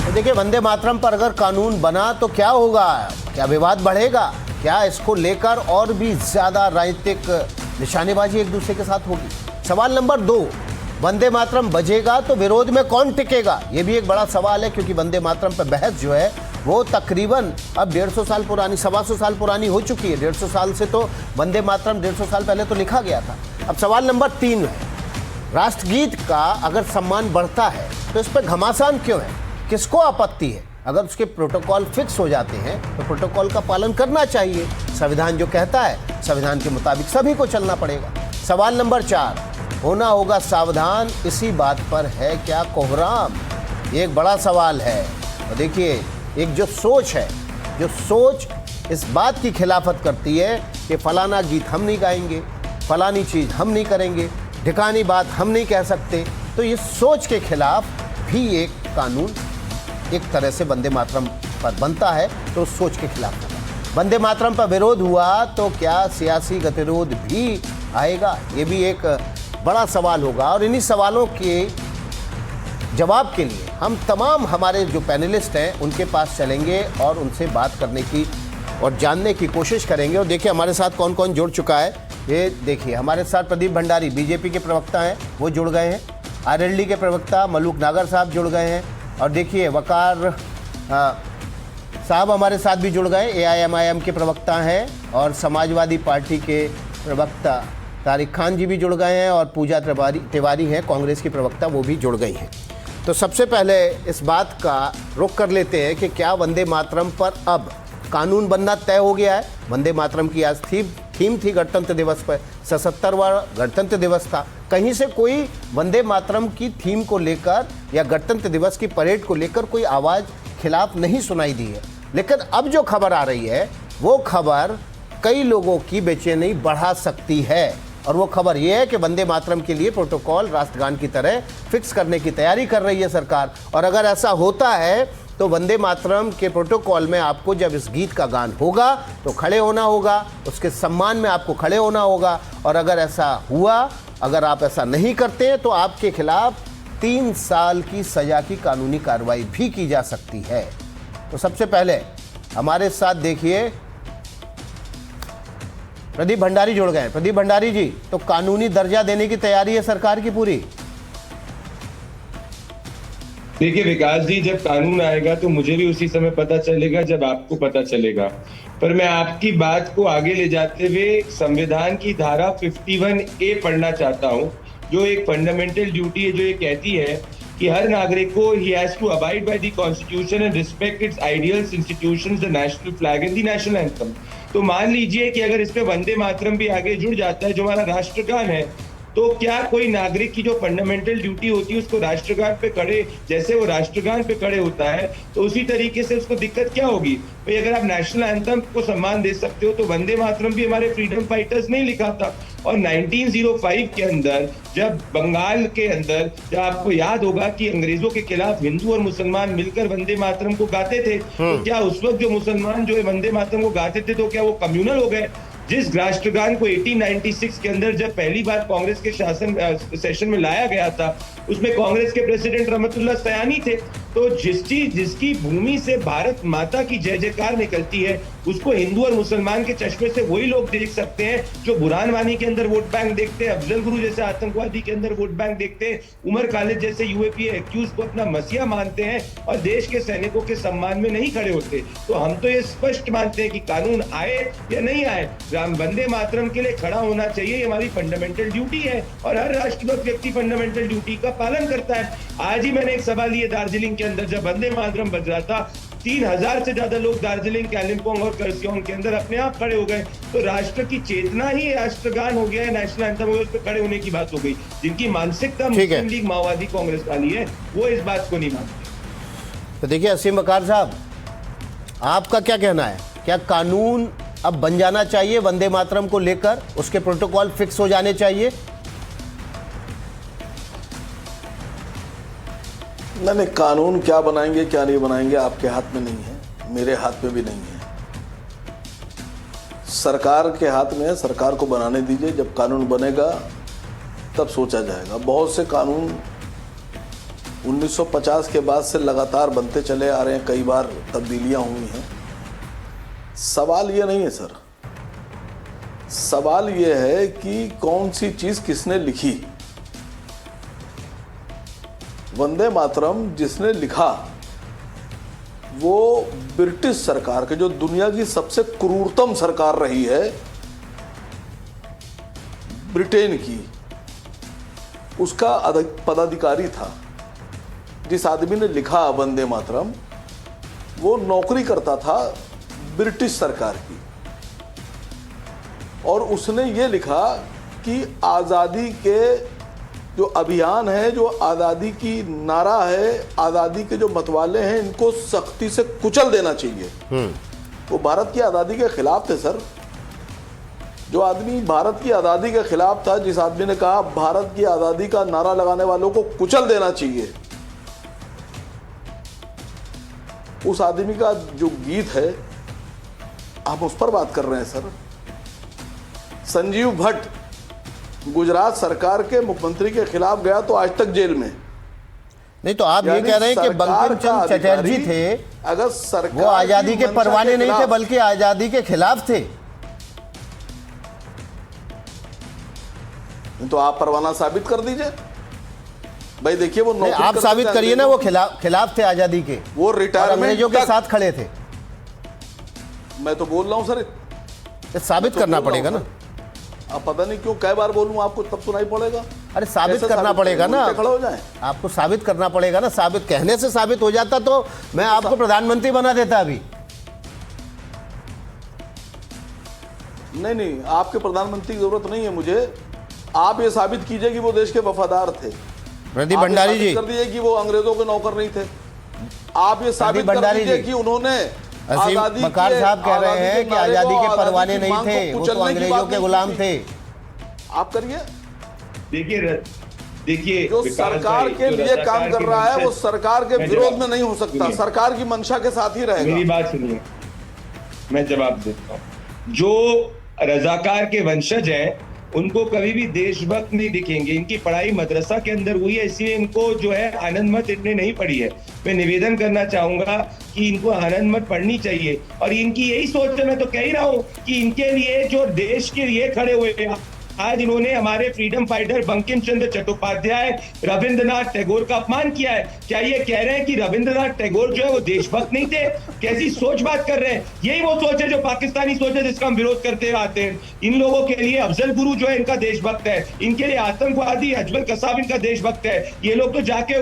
तो देखिए, वंदे मातरम पर अगर कानून बना तो क्या होगा, क्या विवाद बढ़ेगा, क्या इसको लेकर और भी ज्यादा राजनीतिक निशानेबाजी एक दूसरे के साथ होगी। सवाल नंबर 2, वंदे मातरम बजेगा तो विरोध में कौन टिकेगा, ये भी एक बड़ा सवाल है, क्योंकि वंदे मातरम पर बहस जो है वो तकरीबन अब 150 साल पुरानी, 125 साल पुरानी हो चुकी है। 150 साल से तो वंदे मातरम 150 साल पहले तो लिखा गया था। अब सवाल नंबर 3 है, राष्ट्रगीत का अगर सम्मान बढ़ता है तो इस पर घमासान क्यों है, किसको आपत्ति है? अगर उसके प्रोटोकॉल फिक्स हो जाते हैं तो प्रोटोकॉल का पालन करना चाहिए। संविधान जो कहता है, संविधान के मुताबिक सभी को चलना पड़ेगा। सवाल नंबर 4, होना होगा सावधान, इसी बात पर है क्या कोहराम? ये एक बड़ा सवाल है। और देखिए, एक जो सोच है, जो सोच इस बात की खिलाफत करती है कि फलाना गीत हम नहीं गाएंगे, फलानी चीज़ हम नहीं करेंगे, ढिकानी बात हम नहीं कह सकते, तो ये सोच के खिलाफ भी एक कानून एक तरह से वंदे मातरम पर बनता है, तो उस सोच के खिलाफ होगा। वंदे मातरम पर विरोध हुआ तो क्या सियासी गतिरोध भी आएगा? ये भी एक बड़ा सवाल होगा। और इन्हीं सवालों के जवाब के लिए हम तमाम हमारे जो पैनलिस्ट हैं उनके पास चलेंगे और उनसे बात करने की और जानने की कोशिश करेंगे। और देखिए हमारे साथ कौन कौन जुड़ चुका है। ये देखिए, हमारे साथ प्रदीप भंडारी बीजेपी के प्रवक्ता हैं, वो जुड़ गए हैं। आरएलडी के प्रवक्ता मलूक नागर साहब जुड़ गए हैं। और देखिए वकार साहब हमारे साथ भी जुड़ गए, एआईएमआईएम के प्रवक्ता हैं। और समाजवादी पार्टी के प्रवक्ता तारिक खान जी भी जुड़ गए हैं। और पूजा तिवारी हैं, कांग्रेस की प्रवक्ता, वो भी जुड़ गई हैं। तो सबसे पहले इस बात का रुख कर लेते हैं कि क्या वंदे मातरम पर अब कानून बनना तय हो गया है? वंदे मातरम की आज थीम थी गणतंत्र दिवस पर, 77वां गणतंत्र दिवस था। कहीं से कोई वंदे मातरम की थीम को लेकर या गणतंत्र दिवस की परेड को लेकर कोई आवाज़ खिलाफ नहीं सुनाई दी है। लेकिन अब जो खबर आ रही है वो खबर कई लोगों की बेचैनी बढ़ा सकती है। और वो खबर ये है कि वंदे मातरम के लिए प्रोटोकॉल राष्ट्रगान की तरह फिक्स करने की तैयारी कर रही है सरकार। और अगर ऐसा होता है तो वंदे मातरम के प्रोटोकॉल में आपको जब इस गीत का गान होगा तो खड़े होना होगा, उसके सम्मान में आपको खड़े होना होगा। और अगर ऐसा हुआ, अगर आप ऐसा नहीं करते तो आपके खिलाफ 3 साल की सज़ा की कानूनी कार्रवाई भी की जा सकती है। तो सबसे पहले हमारे साथ देखिए प्रदीप भंडारी जुड़ गए। प्रदीप भंडारी जी, तो कानूनी दर्जा देने की तैयारी है सरकार की पूरी? देखिए विकास जी, जब कानून आएगा तो मुझे भी उसी समय पता चलेगा जब आपको पता चलेगा। पर मैं आपकी बात को आगे ले जाते हुए संविधान की धारा 51A पढ़ना चाहता हूं, जो एक फंडामेंटल ड्यूटी है, जो ये कहती है कि हर नागरिक को ही has to abide by the constitution and respect its ideals, institutions, the national flag and the national anthem. तो मान लीजिए कि अगर इस पे वंदे मातरम भी आगे जुड़ जाता है, जो हमारा राष्ट्रगान है, तो क्या कोई नागरिक की जो फंडामेंटल ड्यूटी होती है उसको राष्ट्रगान पे खड़े, जैसे वो राष्ट्रगान पे खड़े होता है तो उसी तरीके से उसको दिक्कत क्या होगी? भाई अगर आप नेशनल एंथम को सम्मान दे सकते हो तो वंदे मातरम भी हमारे फ्रीडम फाइटर्स नहीं लिखा था। और 1905 के अंदर जब बंगाल के अंदर, जब आपको याद होगा कि अंग्रेजों के खिलाफ हिंदू और मुसलमान मिलकर वंदे मातरम को गाते थे, तो क्या उस वक्त जो मुसलमान जो है वंदे मातरम को गाते थे तो क्या वो कम्युनल हो गए? जिस राष्ट्रगान को 1896 के अंदर जब पहली बार कांग्रेस के शासन सेशन में लाया गया था, उसमें कांग्रेस के प्रेसिडेंट रहमतुल्लाह सयानी थे। तो जिसकी भूमि से भारत माता की जय जयकार निकलती है, उसको हिंदू और मुसलमान के चश्मे से वही लोग देख सकते हैं जो बुरहान वानी के अंदर वोट बैंक देखते हैं, अफजल गुरु जैसे आतंकवादी के अंदर वोट बैंक देखते हैं, उमर खालिद जैसे यूएपीए एक्यूज को अपना मसीहा मानते हैं और देश के सैनिकों के सम्मान में नहीं खड़े होते। तो हम तो ये स्पष्ट मानते हैं कि कानून आए या नहीं आए, वंदे मातरम के लिए खड़ा होना चाहिए, ये हमारी फंडामेंटल ड्यूटी है और हर राष्ट्रभक्त व्यक्ति फंडामेंटल ड्यूटी का पालन करता है। आज ही मैंने एक सभा ली है दार्जिलिंग के अंदर, जब वंदे मातरम बज रहा था, 3000 से ज्यादा लोग दार्जिलिंग, कालिम्पोंग और करसियोंग के अंदर अपने आप खड़े हो गए। तो राष्ट्र की चेतना ही राष्ट्रगान हो गया है, नेशनल एंथम हो गया, उस पर खड़े होने की बात हो गई। जिनकी मानसिकता मुस्लिम लीग, माओवादी, कांग्रेस वाली है, वो इस बात को नहीं मानते। तो देखिए असीम वकार साहब, आपका क्या कहना है? क्या कानून अब बन जाना चाहिए वंदे मातरम को लेकर, उसके प्रोटोकॉल फिक्स हो जाने चाहिए? नहीं, कानून क्या बनाएंगे क्या नहीं बनाएंगे आपके हाथ में नहीं है, मेरे हाथ में भी नहीं है, सरकार के हाथ में है। सरकार को बनाने दीजिए, जब कानून बनेगा तब सोचा जाएगा। बहुत से कानून 1950 के बाद से लगातार बनते चले आ रहे हैं, कई बार तब्दीलियां हुई हैं। सवाल ये नहीं है सर, सवाल ये है कि कौन सी चीज किसने लिखी। वंदे मातरम जिसने लिखा वो ब्रिटिश सरकार के, जो दुनिया की सबसे क्रूरतम सरकार रही है ब्रिटेन की, उसका पदाधिकारी था। जिस आदमी ने लिखा वंदे मातरम वो नौकरी करता था ब्रिटिश सरकार की, और उसने ये लिखा कि आज़ादी के जो अभियान है, जो आज़ादी की नारा है, आज़ादी के जो मतवाले हैं, इनको सख्ती से कुचल देना चाहिए। वो भारत की आज़ादी के खिलाफ थे सर। जो आदमी भारत की आज़ादी के खिलाफ था, जिस आदमी ने कहा भारत की आज़ादी का नारा लगाने वालों को कुचल देना चाहिए, उस आदमी का जो गीत है आप उस पर बात कर रहे हैं सर। संजीव भट्ट गुजरात सरकार के मुख्यमंत्री के खिलाफ गया तो आज तक जेल में। नहीं तो आप ये कह रहे हैं कि बंकिम चंद्र चटर्जी थे, अगर सरकार वो आजादी के परवाने नहीं थे बल्कि आजादी के खिलाफ थे। तो आप परवाना साबित कर दीजिए भाई। देखिए वो नौकरी आप साबित करिए ना, वो खिलाफ थे आजादी के, वो रिटायरमेंट अंग्रेजों के साथ खड़े थे। मैं तो बोल रहा हूं सर, साबित करना पड़ेगा ना। अब पता नहीं क्यों कई बार बोलूं आपको तब सुनाई पड़ेगा। अरे साबित करना पड़ेगा ना, खड़े हो जाए। आपको साबित करना पड़ेगा ना। साबित कहने से साबित हो जाता तो मैं आपको प्रधानमंत्री बना देता अभी। नहीं, आपके प्रधानमंत्री की जरूरत नहीं है मुझे। आप ये साबित कीजिए कि वो देश के वफादार थे। प्रदीप भंडारी जी कर दीजिए कि वो अंग्रेजों के नौकर नहीं थे। आप ये साबित कर दीजिए कि उन्होंने बकार साहब कह रहे हैं कि आजादी के परवाने नहीं थे, वो तो अंग्रेजों के गुलाम थे। आप करिए। देखिए जो सरकार के लिए काम कर रहा है वो सरकार के विरोध में नहीं हो सकता, सरकार की मंशा के साथ ही रहेगा। मेरी बात सुनिए, मैं जवाब देता हूं। जो रजाकार के वंशज हैं उनको कभी भी देशभक्त नहीं दिखेंगे। इनकी पढ़ाई मदरसा के अंदर हुई है, इसलिए इनको जो है आनंद मत इतने नहीं पढ़ी है। मैं निवेदन करना चाहूंगा कि इनको आनंद मत पढ़नी चाहिए। और इनकी यही सोच है, मैं तो कह ही रहा हूं कि इनके लिए जो देश के लिए खड़े हुए हैं, आज इन्होंने हमारे फ्रीडम फाइटर बंकिम चंद्र चट्टोपाध्याय, रविंद्रनाथ टैगोर का अपमान किया है। क्या ये कह रहे हैं कि रविंद्रनाथ टैगोर जो है वो देशभक्त नहीं थे? कैसी सोच बात कर रहे हैं? यही वो सोच है जो पाकिस्तानी सोच है जिसका हम विरोध करते आते हैं। इन लोगों के लिए अफजल गुरु जो है इनका देशभक्त है, इनके लिए आतंकवादी अजमल कसाब इनका देशभक्त है। ये लोग तो जाके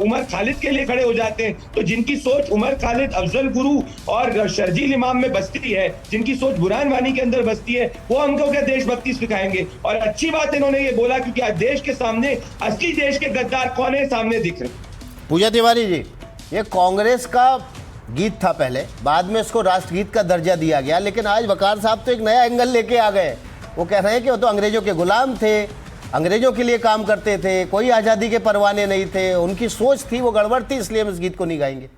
उमर खालिद के लिए खड़े हो जाते हैं। तो जिनकी सोच उमर खालिद, अफजल गुरु और शर्जील इमाम में बसती है, जिनकी सोच बुरहान वानी के अंदर बसती है, वो हमको क्या देशभक्ति सिखाएंगे? और अच्छी बात इन्होंने ये बोला क्योंकि आज देश के सामने असली देश के गद्दार कौन है सामने दिख रहे। पूजा तिवारी जी, ये कांग्रेस का गीत था पहले, बाद में इसको राष्ट्रगीत का दर्जा दिया गया, लेकिन आज वकार साहब तो एक नया एंगल लेके आ गए। वो कह रहे हैं कि वो तो अंग्रेजों के गुलाम थे, अंग्रेजों के लिए काम करते थे, कोई आज़ादी के परवाने नहीं थे, उनकी सोच थी वो गड़बड़ थी, इसलिए हम इस गीत को नहीं गाएंगे।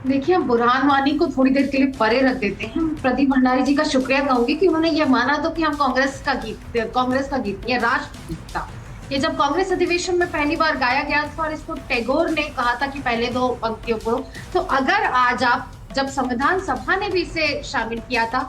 देखिए, हम बुरहान वानी को थोड़ी देर के लिए परे रख देते हैं। प्रदीप भंडारी जी का शुक्रिया कहूंगी कि उन्होंने ये माना तो कि हम कांग्रेस का गीत ये राष्ट्रगीत था। ये जब कांग्रेस अधिवेशन में पहली बार गाया गया था और इसको टैगोर ने कहा था कि पहले दो पंक्तियों को, तो अगर आज आप जब संविधान सभा ने भी इसे शामिल किया था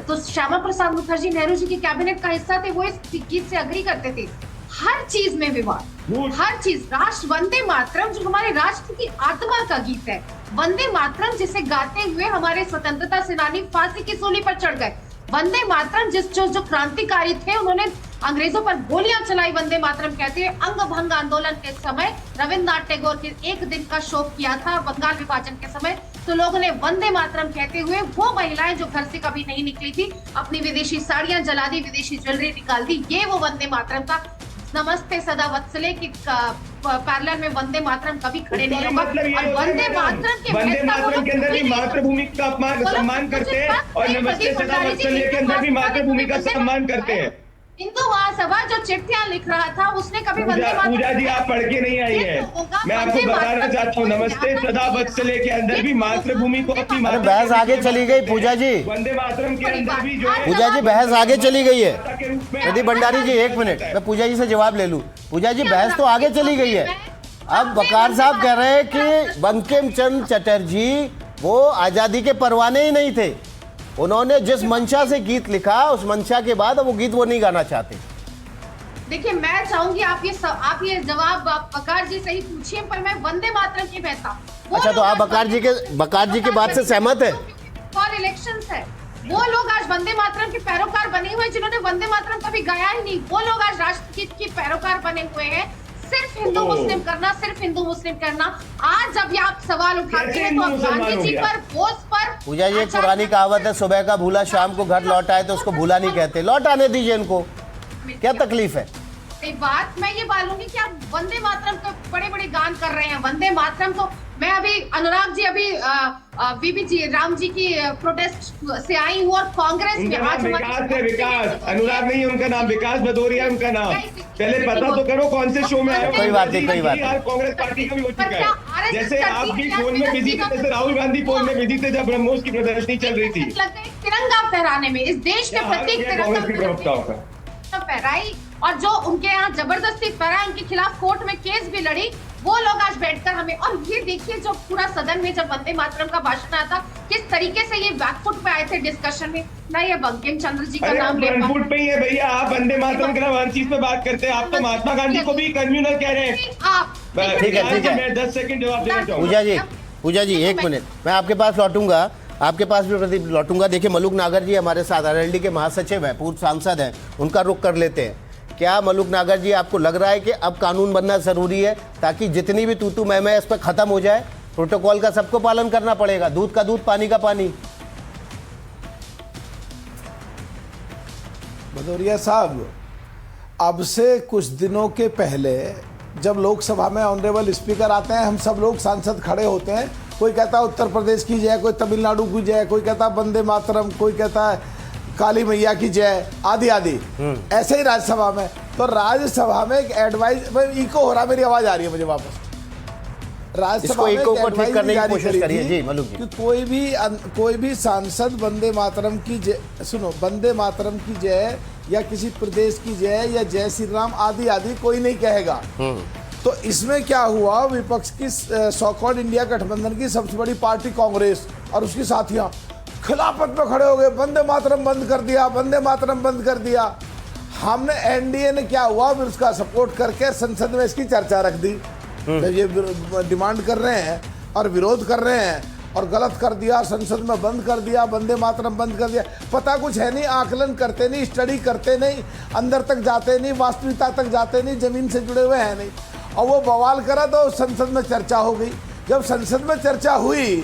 तो श्यामा प्रसाद मुखर्जी नेहरू जी के कैबिनेट का हिस्सा थे, वो इस गीत से अग्री करते थे। हर चीज में विवाद, हर चीज। राष्ट्र वंदे मातरम जो हमारे राष्ट्र की आत्मा का गीत है, वंदे मातरम जिसे गाते हुए हमारे स्वतंत्रता सेनानी फांसी की सूली पर चढ़ गए, वंदे मातरम जो क्रांतिकारी थे उन्होंने अंग्रेजों पर गोलियां चलाई, वंदे मातरम कहते हैं। अंग भंग आंदोलन के समय रविन्द्रनाथ टैगोर के एक दिन का शोक किया था बंगाल विभाजन के समय, तो लोगों ने वंदे मातरम कहते हुए, वो महिलाएं जो घर से कभी नहीं निकली थी अपनी विदेशी साड़ियां जला दी, विदेशी ज्वेलरी निकाल दी, ये वो वंदे मातरम का। नमस्ते सदा वत्सले की पैरेलल में वंदे मातरम कभी खड़े नहीं होगा। और वंदे मातरम के अंदर भी मातृभूमि का सम्मान करते हैं और नमस्ते सदा वत्सले के अंदर भी मातृभूमि का सम्मान करते हैं। हिंदू महासभा जो चिट्ठियां लिख रहा था उसने कभी वंदे मातरम। पूजा जी आप पढ़ के नहीं आई है, मैं आपको बताना चाहता हूँ नमस्ते सदा वत्सले के अंदर भी मातृभूमि को अपनी बहस आगे चली गई। पूजा जी, वंदे मातरम के अंदर भी जो है, पूजा जी बहस आगे चली गई है। प्रदीप भंडारी जी एक मिनट, मैं पूजा जी से जवाब ले लूं। पूजा जी बहस तो आगे चली गई है, अब वकार साहब कह रहे हैं कि बंकिम चंद्र चटर्जी वो आजादी के परवाने ही नहीं थे। उन्होंने जिस मंशा से गीत लिखा, उस मंशा के बाद वो गीत वो नहीं गाना चाहते। देखिए, मैं चाहूंगी आप ये जवाब आप वकार जी से ही पूछिए, पर मैं वंदे मातरम की बहता। अच्छा, तो आप बकार जी के बात से सहमत है? फॉर इलेक्शंस है, वो लोग आज वंदे मातरम के पैरोकार बने हुए, जिन्होंने वंदे मातरम कभी गाया ही नहीं, वो लोग आज राष्ट्रगीत के पैरोकार बने हुए हैं। सिर्फ हिंदू मुस्लिम करना, सिर्फ हिंदू मुस्लिम करना। आज जब ये आप सवाल उठाते हैं तो आप गांधी जी पर, बोस पर। पूजा जी, एक पुरानी कहावत है, सुबह का भूला शाम को घर लौट आए तो उसको भूला नहीं कहते। लौट आने दीजिए इनको, क्या तकलीफ है? एक बात मैं ये बोलूंगी कि आप वंदे मातरम को बड़े बड़े गान कर रहे हैं। वंदे मातरम तो मैं अभी अनुराग जी वीबी जी राम जी की प्रोटेस्ट से आई हूँ और कांग्रेस में आज विकास है, विकास अनुराग नहीं है उनका नाम, विकास भदौरिया है उनका नाम। पहले पता तो करो कौन से शो में आए हो। कोई बात नहीं, कोई बात नहीं। कांग्रेस पार्टी का भी हो चुका है। जैसे आप भी फोन में बिजी थे, जैसे राहुल गांधी फोन में बिजी थे जब ब्रह्मोस की प्रदर्शनी चल रही थी। तिरंगा फहराने में, इस देश के प्रतीक तिरंगा फहराई, और जो उनके यहाँ जबरदस्ती फहराए, उनके खिलाफ कोर्ट में केस भी लड़ी, वो लोग आज बैठकर हमें। और ये देखिए, जो पूरा सदन में जब वंदे मातरम का भाषण आया था, किस तरीके से ये बैकफुट पे आए थे डिस्कशन में। ना ये बंकिम चंद्र जी का नाम ले बैकफुट पे ही है भैया। आप वंदे मातरम के नाम हर चीज पे बात करते हैं। आप तो महात्मा गांधी को भी कन्वीनर कह रहे हैं। आप ठीक है। मैं 10 सेकंड जवाब देना चाहूंगा। पूजा जी एक मिनट, मैं आपके पास लौटूंगा, आपके पास भी प्रदीप लौटूंगा। देखिए, मलुक नागर जी हमारे साथ आरएलडी के महासचिव हैं, पूर्व सांसद हैं, उनका रुख कर लेते हैं। क्या मलुक नागर जी, आपको लग रहा है कि अब कानून बनना जरूरी है ताकि जितनी भी तू मैं इस पर खत्म हो जाए? प्रोटोकॉल का सबको पालन करना पड़ेगा, दूध का दूध, पानी का पानी। भदौरिया साहब, अब से कुछ दिनों के पहले जब लोकसभा में ऑनरेबल स्पीकर आते हैं, हम सब लोग सांसद खड़े होते हैं, कोई कहता है उत्तर प्रदेश की जय, कोई तमिलनाडु की जय, कोई कहता है वंदे मातरम, कोई कहता है काली मैया की जय, आदि आदि। ऐसे ही राज्यसभा में, तो राज्यसभा में एक एडवाइस, इको हो रहा, मेरी आवाज आ रही है मुझे वापस। राज्यसभा में इको को ठीक करने की कोशिश करिए जी मलुक जी। कि कोई भी सांसद वंदे मातरम की जय, सुनो, वंदे मातरम की जय या किसी प्रदेश की जय या जय श्री राम आदि आदि कोई नहीं कहेगा। तो इसमें क्या हुआ, विपक्ष की सो कॉल्ड इंडिया गठबंधन की सबसे बड़ी पार्टी कांग्रेस और उसकी साथियां खिलाफत में खड़े हो गए, वंदे मातरम बंद कर दिया, वंदे मातरम बंद कर दिया। हमने एनडीए ने क्या हुआ, फिर उसका सपोर्ट करके संसद में इसकी चर्चा रख दी। जब ये डिमांड कर रहे हैं और विरोध कर रहे हैं और गलत कर दिया, संसद में बंद कर दिया, वंदे मातरम बंद कर दिया। पता कुछ है नहीं, आकलन करते नहीं, स्टडी करते नहीं, अंदर तक जाते नहीं, वास्तविकता तक जाते नहीं, जमीन से जुड़े हुए हैं नहीं। और वो बवाल करा तो संसद में चर्चा हो गई। जब संसद में चर्चा हुई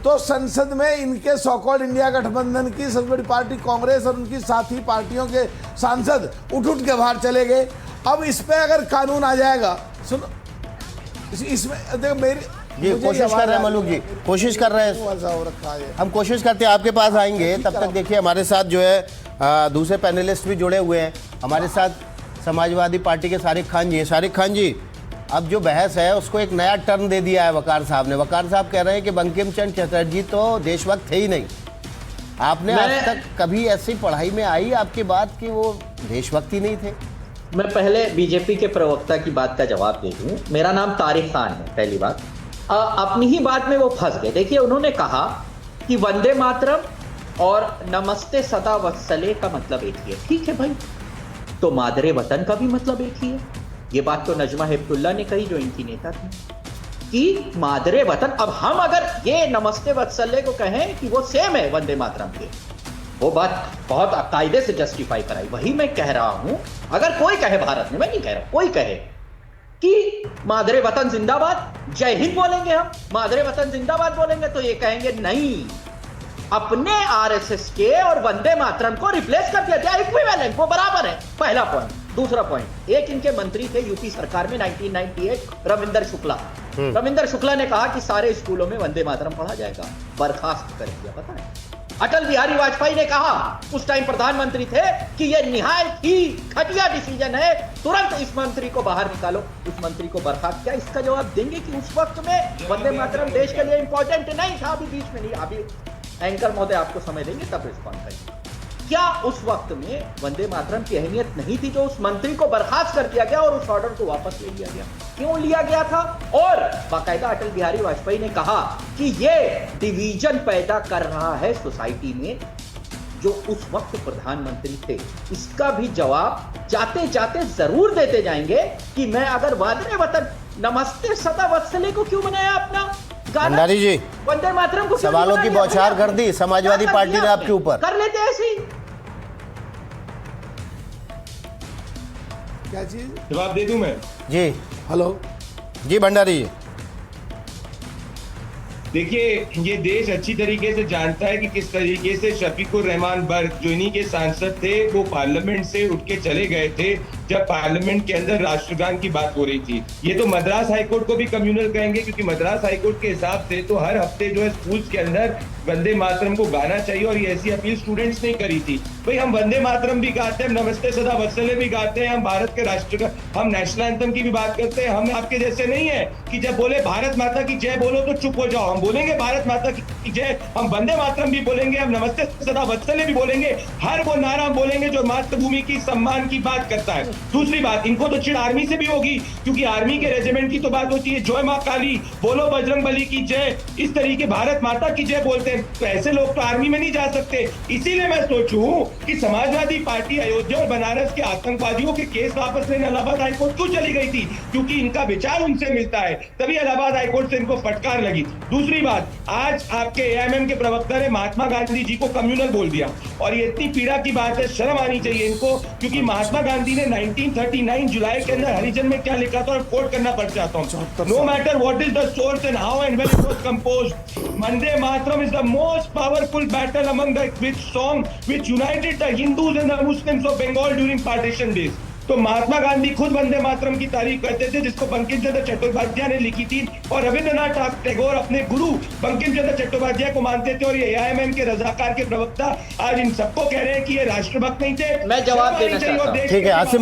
तो संसद में इनके सो कॉल्ड इंडिया गठबंधन की सबसे बड़ी पार्टी कांग्रेस और उनकी साथी पार्टियों के सांसद उठ के बाहर चले गए। अब इस पे अगर कानून आ जाएगा, सुनो, इसमें देखो मेरी ये कोशिश कर रहे हैं मलुक जी, कोशिश कर रहे हैं, हम कोशिश करते हैं, आपके पास आएंगे। तब तक देखिए हमारे साथ जो है दूसरे पैनलिस्ट भी जुड़े हुए हैं। हमारे साथ समाजवादी पार्टी के शारिक खान जी हैं। शारिक खान जी, अब जो बहस है उसको एक नया टर्न दे दिया है वकार साहब ने। वकार साहब कह रहे हैं कि बंकिम चंद्र चटर्जी तो देशभक्त थे ही नहीं। आपने आज तक कभी ऐसी पढ़ाई में आई आपकी बात कि वो देशभक्त ही नहीं थे? मैं पहले बीजेपी के प्रवक्ता की बात का जवाब दे दूं। मेरा नाम तारिक खान है। पहली बात, अपनी ही बात में वो फंस गए। देखिए, उन्होंने कहा कि वंदे मातरम और नमस्ते सदा वत्सले का मतलब एक ही है। ठीक है भाई, तो मादरे वतन का भी मतलब एक ही है। ये बात तो नजमा हेपतुल्ला ने कही, जो इनकी नेता थी, कि मादरे वतन। अब हम अगर ये नमस्ते वत्सले को कहें कि वो सेम है वंदे मातरम के, वो बात बहुत कायदे से जस्टिफाई कराई। वही मैं कह रहा हूं, अगर कोई कहे, भारत में, मैं नहीं कह रहा, कोई कहे कि मादरे वतन जिंदाबाद, जय हिंद बोलेंगे हम, मादरे वतन जिंदाबाद बोलेंगे, तो ये कहेंगे नहीं, अपने आरएसएस के और वंदे मातरम को रिप्लेस कर दिया, इक्विवेलेंट, वो बराबर है। पहला पॉइंट। दूसरा पॉइंट, एक इनके मंत्री थे यूपी सरकार में 1998, रविंदर शुक्ला। रविंदर शुक्ला ने कहा कि सारे स्कूलों में वंदे मातरम पढ़ा जाएगा, बर्खास्त कर दिया। पता है, अटल बिहारी वाजपेयी ने कहा, उस टाइम प्रधानमंत्री थे, कि यह निहायत ही घटिया डिसीजन है, तुरंत इस मंत्री को बाहर निकालो। उस मंत्री को बर्खास्त किया। इसका जवाब देंगे कि उस वक्त में वंदे मातरम देश के लिए इंपॉर्टेंट नहीं था, अभी बीच में नहीं। अभी एंकर महोदय आपको समय देंगे, तब रिस्पॉन्ड करेंगे। क्या उस वक्त में वंदे मातरम की अहमियत नहीं थी जो उस मंत्री को बर्खास्त कर दिया गया और उस ऑर्डर को वापस ले लिया गया? क्यों लिया गया था? और बाकायदा अटल बिहारी वाजपेयी ने कहा कि ये डिवीजन पैदा कर रहा है सोसाइटी में, जो उस वक्त प्रधानमंत्री थे। इसका भी जवाब जाते जाते जरूर देते जाएंगे कि मैं अगर वादे वतन नमस्ते सदा वत्सले को क्यों बनाया अपना गाना, भंडारी जी, वंदे मातरम को क्यों सवालों नहीं की बनाया? बौछार कर दी समाजवादी क्या कर पार्टी दिया ने आपने? आपके ऊपर। कर लेते ऐसे ही। क्या चीज? जवाब दे दूं मैं? जी हेलो, जी भंडारी जी। देखिए, ये देश अच्छी तरीके से जानता है कि किस तरीके से शफीकुर रहमान बर्क, जो इन्हीं के सांसद थे, वो पार्लियामेंट से उठ के चले गए थे जब पार्लियामेंट के अंदर राष्ट्रगान की बात हो रही थी। ये तो मद्रास हाईकोर्ट को भी कम्युनल कहेंगे, क्योंकि मद्रास हाईकोर्ट के हिसाब से तो हर हफ्ते जो है स्कूल्स के अंदर वंदे मातरम को गाना चाहिए, और ये ऐसी अपील स्टूडेंट्स ने करी थी। भाई, हम वंदे मातरम भी गाते हैं, हम नमस्ते सदा वत्सले भी गाते हैं, हम भारत के राष्ट्र, हम नेशनल एंथम की भी बात करते हैं। हम आपके जैसे नहीं है कि जब बोले भारत माता की जय बोलो तो चुप हो जाओ। हम बोलेंगे भारत माता की जय, हम वंदे मातरम भी बोलेंगे, हम नमस्ते सदा वत्सले भी बोलेंगे, हर वो नारा हम बोलेंगे जो मातृभूमि की सम्मान की बात करता है। दूसरी बात, इनको तो चिढ़ आर्मी से भी होगी, क्योंकि आर्मी के रेजिमेंट की तो बात होती है, जय मां काली, बोलो बजरंग बली की जय, इस तरीके भारत माता की जय बोलते हैं। तो ऐसे लोग तो आर्मी में नहीं जा सकते। इसीलिए मैं सोचूं कि समाजवादी पार्टी अयोध्या और बनारस के आतंकवादियों के केस वापस लेने इलाहाबाद हाईकोर्ट क्यों चली गई थी? क्योंकि इनका विचार उनसे मिलता है, तभी इलाहाबाद हाईकोर्ट से इनको फटकार लगी। दूसरी बात, आज आपके एआईएमएम के प्रवक्ता ने महात्मा गांधी जी को कम्युनल बोल दिया, और ये इतनी पीड़ा की बात है, शर्म आनी चाहिए इनको, क्योंकि महात्मा गांधी ने 1939 जुलाई के अंदर हरिजन में क्या लिखा था, और कोट करना पड़ चाहता हूँ। No matter what is the source and how and when it was composed, Vande Mataram is the most powerful battle among the which song which united the Hindus and the Muslims of Bengal during partition days। तो महात्मा गांधी खुद वंदे मातरम की तारीफ करते थे, जिसको बंकिम चंद्र चट्टोपाध्याय ने लिखी थी, और रविंद्रनाथ टैगोर अपने गुरु बंकिम चंद्र चट्टोपाध्याय को मानते थे। और ये एआईएमएम के रजाकार के प्रवक्ता आज इन सबको कह रहे हैं कि ये राष्ट्रभक्त नहीं थे। मैं जवाब देना चाहता हूं। ठीक है, आसिम